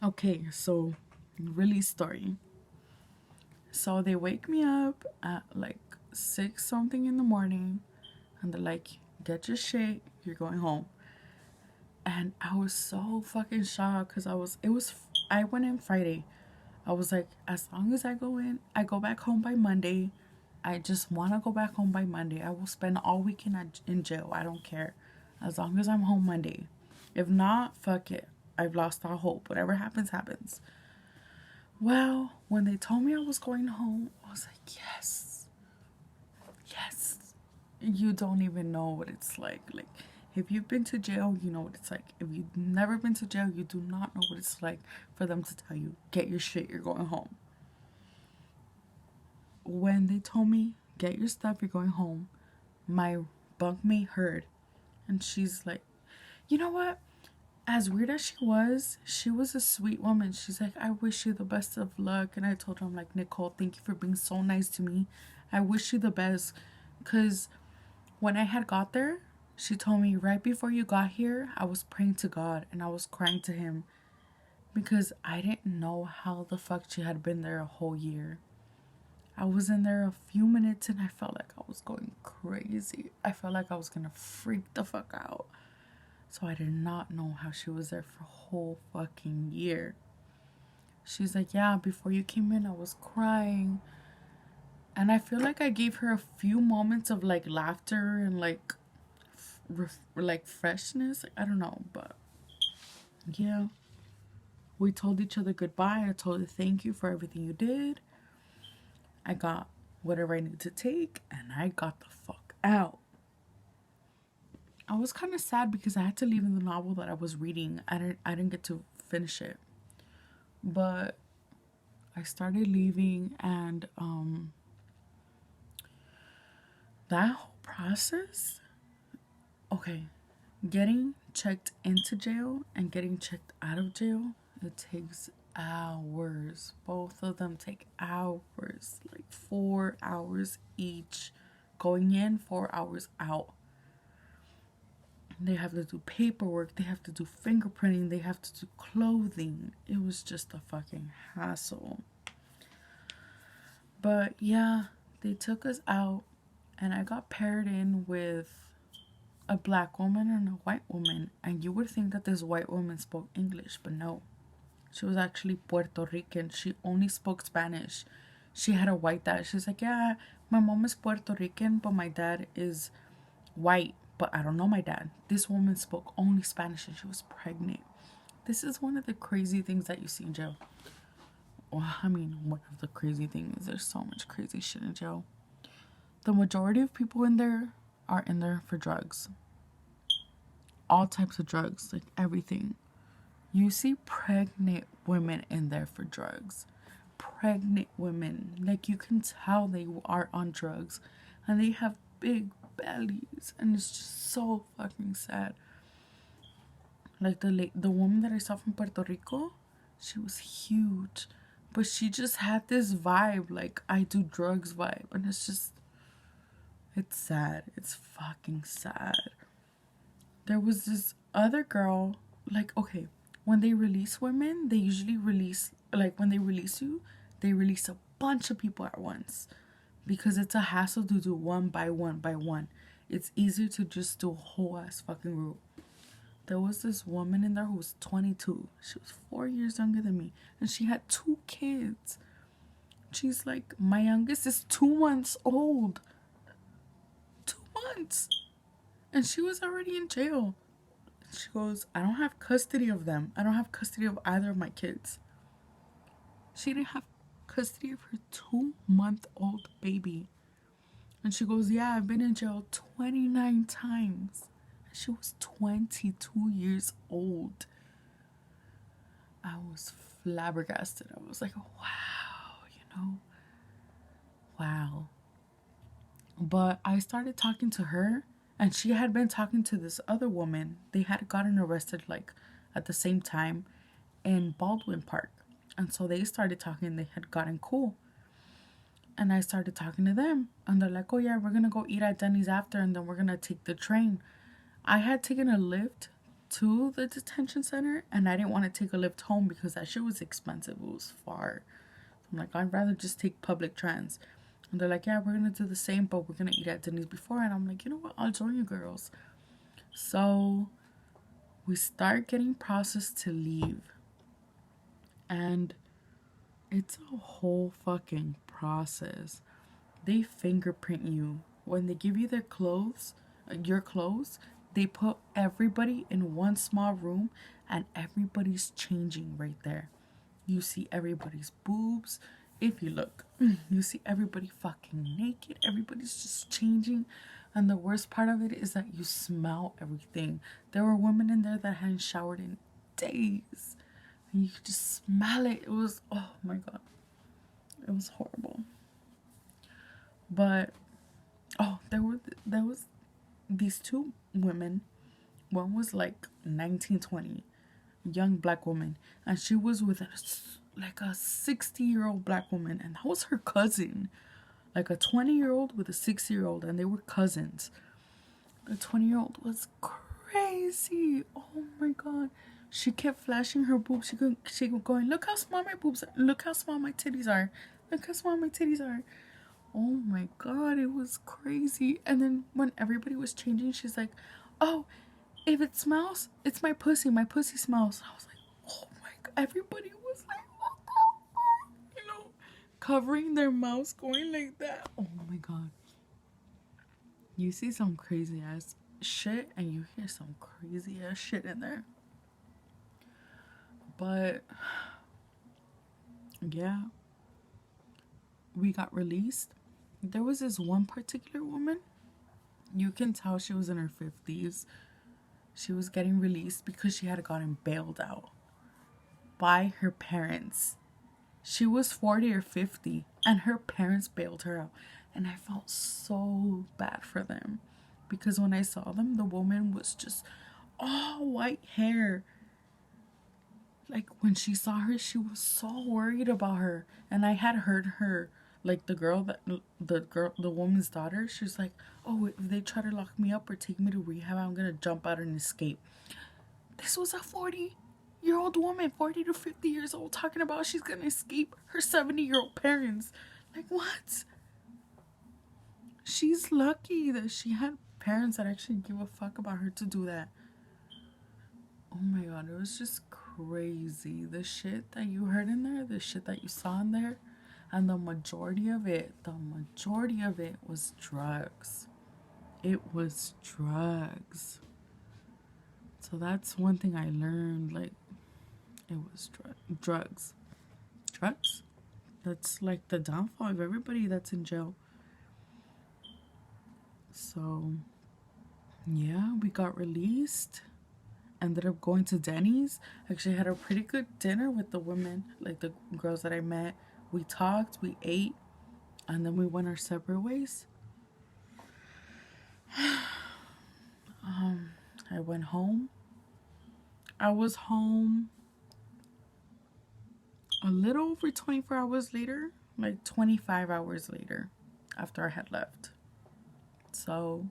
Okay, so release story. So they wake me up at like 6 something in the morning and they're like, get your shit, you're going home. And I was so fucking shocked because I went in Friday. I was like, as long as I go in, I go back home by Monday. I just want to go back home by Monday. I will spend all weekend in jail. I don't care. As long as I'm home Monday. If not, fuck it. I've lost all hope. Whatever happens, happens. Well, when they told me I was going home, I was like, yes. Yes. You don't even know what it's like. Like, if you've been to jail, you know what it's like. If you've never been to jail, you do not know what it's like for them to tell you, get your shit, you're going home. When they told me, get your stuff, you're going home, my bunkmate heard. And she's like, you know what? As weird as she was a sweet woman. She's like, I wish you the best of luck. And I told her, I'm like, Nicole, thank you for being so nice to me. I wish you the best. Because when I had got there, she told me right before you got here, I was praying to God and I was crying to him because I didn't know how the fuck she had been there a whole year. I was in there a few minutes and I felt like I was going crazy. I felt like I was gonna freak the fuck out. So I did not know how she was there for a whole fucking year. She's like, yeah, before you came in, I was crying. And I feel like I gave her a few moments of like laughter and like freshness. I don't know, but yeah. We told each other goodbye. I told her thank you for everything you did. I got whatever I needed to take and I got the fuck out. I was kind of sad because I had to leave in the novel that I was reading. I didn't get to finish it. But I started leaving and that whole process, okay, getting checked into jail and getting checked out of jail, it takes hours. Both of them take hours, like 4 hours each. Going in, 4 hours out. They have to do paperwork, they have to do fingerprinting, they have to do clothing. It was just a fucking hassle. But yeah, they took us out and I got paired in with a black woman and a white woman. And you would think that this white woman spoke English, but no. She was actually Puerto Rican. She only spoke Spanish. She had a white dad. She's like, yeah, my mom is Puerto Rican, but my dad is white. But I don't know my dad. This woman spoke only Spanish and she was pregnant. This is one of the crazy things that you see in jail. Well, I mean, one of the crazy things. There's so much crazy shit in jail. The majority of people in there are in there for drugs. All types of drugs, like everything. You see pregnant women in there for drugs. Pregnant women. Like you can tell they are on drugs. And they have big bellies. And it's just so fucking sad. Like the woman that I saw from Puerto Rico, she was huge. But she just had this vibe, like I do drugs vibe. And it's sad. It's fucking sad. There was this other girl, like, okay, when they release women, they usually release, like, when they release you, they release a bunch of people at once. Because it's a hassle to do one by one by one. It's easier to just do a whole ass fucking group. There was this woman in there who was 22. She was 4 years younger than me. And she had 2 kids. She's like, my youngest is 2 months old. 2 months. And she was already in jail. She goes, I don't have custody of them. I don't have custody of either of my kids. She didn't have custody of her 2-month-old baby. And she goes, yeah, I've been in jail 29 times. And she was 22 years old. I was flabbergasted. I was like, wow, wow. But I started talking to her. And she had been talking to this other woman. They had gotten arrested like at the same time in Baldwin Park. And so they started talking. They had gotten cool. And I started talking to them. And they're like, oh yeah, we're going to go eat at Denny's after. And then we're going to take the train. I had taken a Lyft to the detention center, and I didn't want to take a lift home because that shit was expensive. It was far. I'm like, I'd rather just take public trans. And they're like, yeah, we're gonna do the same, but we're gonna eat at Denny's before. And I'm like, you know what, I'll join you girls. So we start getting processed to leave, and it's a whole fucking process. They fingerprint you when they give you their clothes, your clothes. They put everybody in one small room, and everybody's changing right there. You see everybody's boobs. If you look, you see everybody fucking naked. Everybody's just changing. And the worst part of it is that you smell everything. There were women in there that hadn't showered in days. And you could just smell it. It was, oh my God. It was horrible. But, oh, there was these two women. One was like 19, 20, young black woman. And she was with a 60-year-old black woman. And that was her cousin. Like a 20-year-old with a 60-year-old. And they were cousins. The 20-year-old was crazy. Oh my God. She kept flashing her boobs. She kept going, look how small my boobs are. Look how small my titties are. Look how small my titties are. Oh my God, it was crazy. And then when everybody was changing, she's like, oh, if it smells, it's my pussy. My pussy smells. I was like, oh my God. Everybody was like, what the fuck? You know, covering their mouths, going like that. Oh my God. You see some crazy ass shit, and you hear some crazy ass shit in there. But yeah, we got released. There was this one particular woman. You can tell she was in her 50s. She was getting released because she had gotten bailed out by her parents. She was 40 or 50, and her parents bailed her out. And I felt so bad for them, because when I saw them, the woman was just all white hair. Like, when she saw her, she was so worried about her. And I had heard her, like, the woman's daughter, she was like, oh, if they try to lock me up or take me to rehab, I'm gonna jump out and escape. This was a 40-year-old woman, 40 to 50 years old, talking about she's gonna escape her 70-year-old parents. Like, what? She's lucky that she had parents that actually give a fuck about her to do that. Oh my God, it was just crazy. The shit that you heard in there, the shit that you saw in there, and the majority of it was drugs. It was drugs. So that's one thing I learned, like, it was drugs. Drugs? That's like the downfall of everybody that's in jail. So, yeah, we got released. Ended up going to Denny's. Actually had a pretty good dinner with the women, like the girls that I met. We talked, we ate, and then we went our separate ways. I went home. I was home a little over 24 hours later, like 25 hours later after I had left. So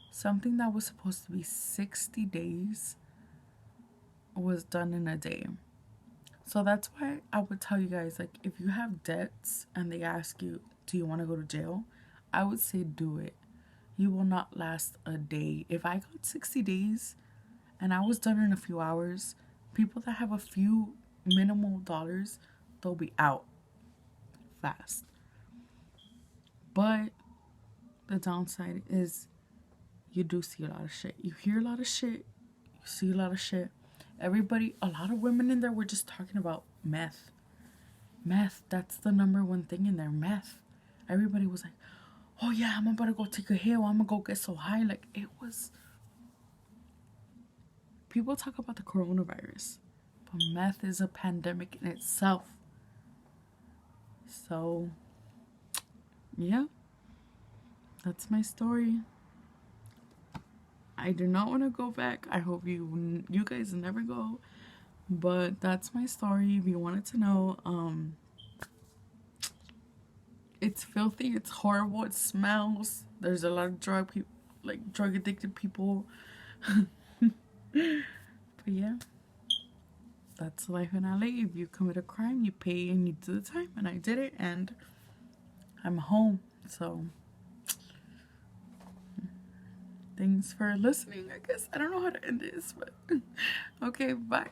something that was supposed to be 60 days was done in a day. So that's why I would tell you guys, like, if you have debts and they ask you, do you want to go to jail? I would say do it. You will not last a day. If I got 60 days and I was done in a few hours, people that have a few minimal dollars, they'll be out fast. But the downside is you do see a lot of shit. You hear a lot of shit. You see a lot of shit. Everybody, a lot of women in there were just talking about meth. Meth, that's the number one thing in there, meth. Everybody was like, oh yeah, I'm about to go take a hill. I'm gonna go get so high. Like, it was... People talk about the coronavirus, but meth is a pandemic in itself. So, yeah, that's my story. I do not want to go back. I hope you guys never go. But that's my story. If you wanted to know, it's filthy. It's horrible. It smells. There's a lot of drug addicted people. But yeah, that's life in LA. If you commit a crime, you pay and you do the time. And I did it, and I'm home. So thanks for listening. I guess I don't know how to end this, but okay, bye.